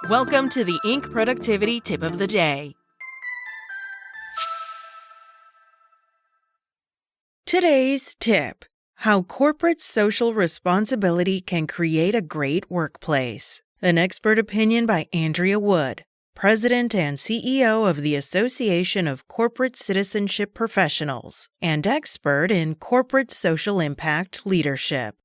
Welcome to the Inc. Productivity Tip of the Day. Today's tip: how corporate social responsibility can create a great workplace. An expert opinion by Andrea Wood, President and CEO of the Association of Corporate Citizenship Professionals and expert in corporate social impact leadership.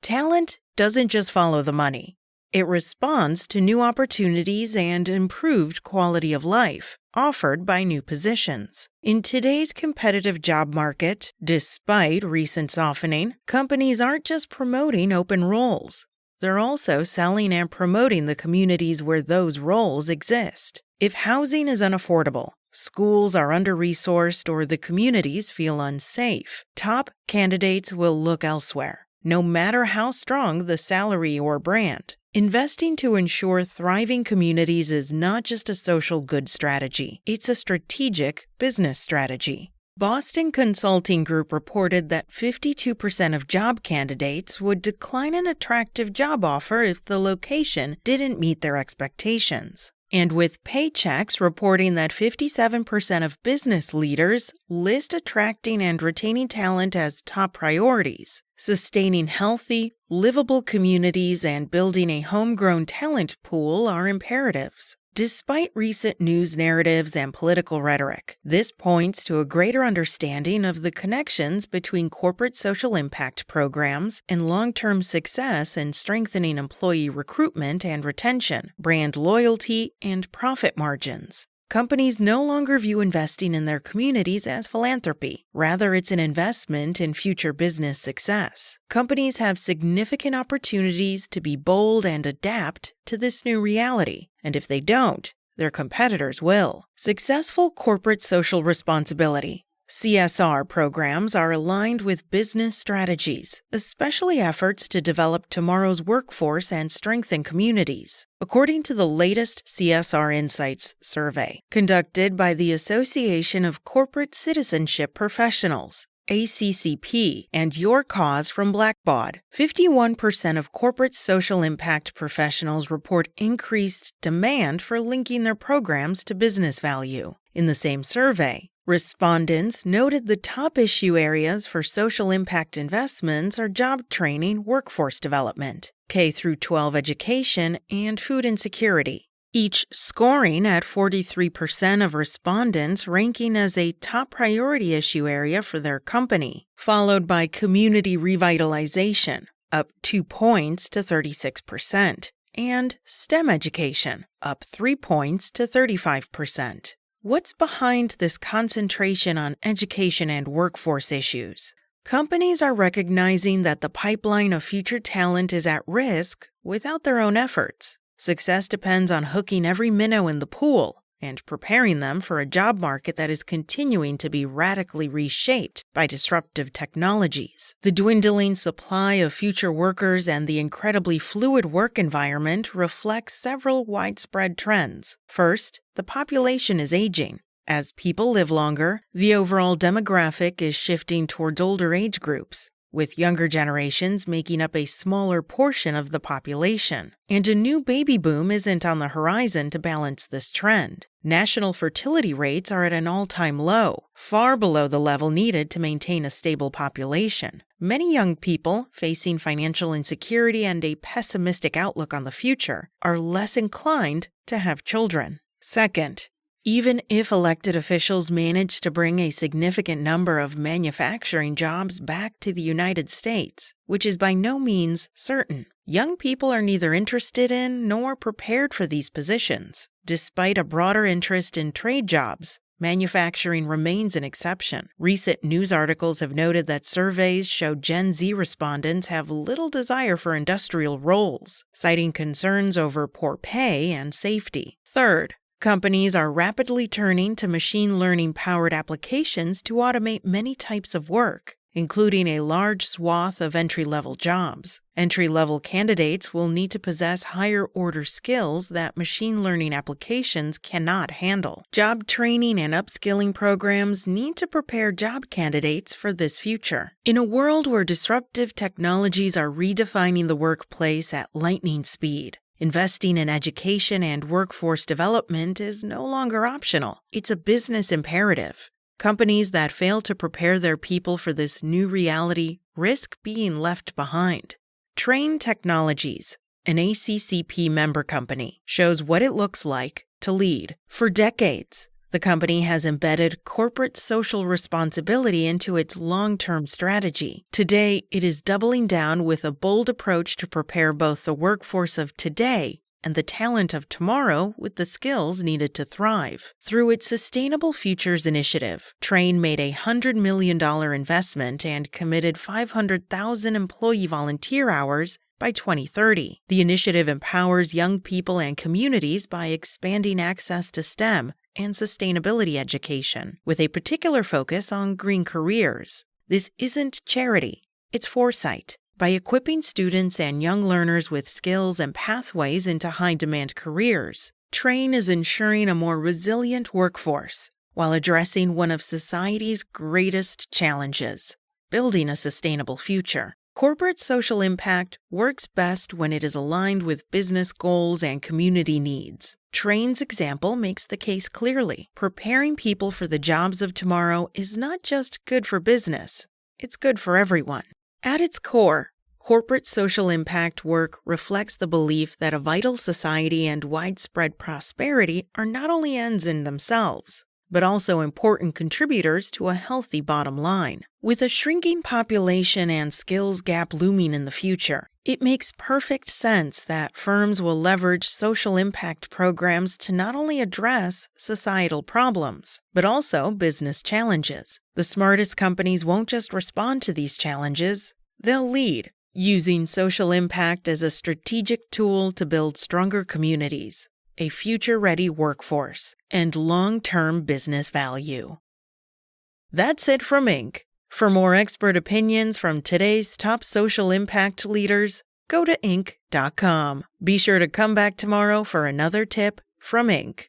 Talent doesn't just follow the money. It responds to new opportunities and improved quality of life offered by new positions. In today's competitive job market, despite recent softening, companies aren't just promoting open roles. They're also selling and promoting the communities where those roles exist. If housing is unaffordable, schools are under-resourced, or the communities feel unsafe, top candidates will look elsewhere, no matter how strong the salary or brand. Investing to ensure thriving communities is not just a social good strategy, it's a strategic business strategy. Boston Consulting Group reported that 52% of job candidates would decline an attractive job offer if the location didn't meet their expectations. And with Paychex reporting that 57% of business leaders list attracting and retaining talent as top priorities, sustaining healthy, livable communities and building a homegrown talent pool are imperatives. Despite recent news narratives and political rhetoric, this points to a greater understanding of the connections between corporate social impact programs and long-term success in strengthening employee recruitment and retention, brand loyalty, and profit margins. Companies no longer view investing in their communities as philanthropy. Rather, it's an investment in future business success. Companies have significant opportunities to be bold and adapt to this new reality. And if they don't, their competitors will. Successful corporate social responsibility (CSR) programs are aligned with business strategies, especially efforts to develop tomorrow's workforce and strengthen communities. According to the latest CSR Insights survey, conducted by the Association of Corporate Citizenship Professionals, ACCP, and Your Cause from Blackbaud, 51% of corporate social impact professionals report increased demand for linking their programs to business value. In the same survey, respondents noted the top issue areas for social impact investments are job training, workforce development, K-12 education, and food insecurity, each scoring at 43% of respondents ranking as a top priority issue area for their company, followed by community revitalization, up 2 points to 36%, and STEM education, up 3 points to 35%. What's behind this concentration on education and workforce issues? Companies are recognizing that the pipeline of future talent is at risk without their own efforts. Success depends on hooking every minnow in the pool and preparing them for a job market that is continuing to be radically reshaped by disruptive technologies. The dwindling supply of future workers and the incredibly fluid work environment reflects several widespread trends. First, the population is aging. As people live longer, the overall demographic is shifting towards older age groups, with younger generations making up a smaller portion of the population. And a new baby boom isn't on the horizon to balance this trend. National fertility rates are at an all-time low, far below the level needed to maintain a stable population. Many young people, facing financial insecurity and a pessimistic outlook on the future, are less inclined to have children. Second, even if elected officials manage to bring a significant number of manufacturing jobs back to the United States, which is by no means certain, young people are neither interested in nor prepared for these positions. Despite a broader interest in trade jobs, manufacturing remains an exception. Recent news articles have noted that surveys show Gen Z respondents have little desire for industrial roles, citing concerns over poor pay and safety. Third, companies are rapidly turning to machine learning-powered applications to automate many types of work, including a large swath of entry-level jobs. Entry-level candidates will need to possess higher-order skills that machine learning applications cannot handle. Job training and upskilling programs need to prepare job candidates for this future. In a world where disruptive technologies are redefining the workplace at lightning speed, Investing in education and workforce development is no longer optional. It's a business imperative. Companies that fail to prepare their people for this new reality risk being left behind. Train Technologies, an ACCP member company, shows what it looks like to lead. For decades, the company has embedded corporate social responsibility into its long-term strategy. Today, it is doubling down with a bold approach to prepare both the workforce of today and the talent of tomorrow with the skills needed to thrive. Through its Sustainable Futures initiative, Train made a $100 million investment and committed 500,000 employee volunteer hours by 2030. The initiative empowers young people and communities by expanding access to STEM and sustainability education, with a particular focus on green careers. This isn't charity, it's foresight. By equipping students and young learners with skills and pathways into high-demand careers, Train is ensuring a more resilient workforce while addressing one of society's greatest challenges, building a sustainable future. Corporate social impact works best when it is aligned with business goals and community needs. Train's example makes the case clearly. Preparing people for the jobs of tomorrow is not just good for business, it's good for everyone. At its core, corporate social impact work reflects the belief that a vital society and widespread prosperity are not only ends in themselves, but also important contributors to a healthy bottom line. With a shrinking population and skills gap looming in the future, it makes perfect sense that firms will leverage social impact programs to not only address societal problems, but also business challenges. The smartest companies won't just respond to these challenges, they'll lead, using social impact as a strategic tool to build stronger communities, a future-ready workforce, and long-term business value. That's it from Inc. For more expert opinions from today's top social impact leaders, go to Inc.com. Be sure to come back tomorrow for another tip from Inc.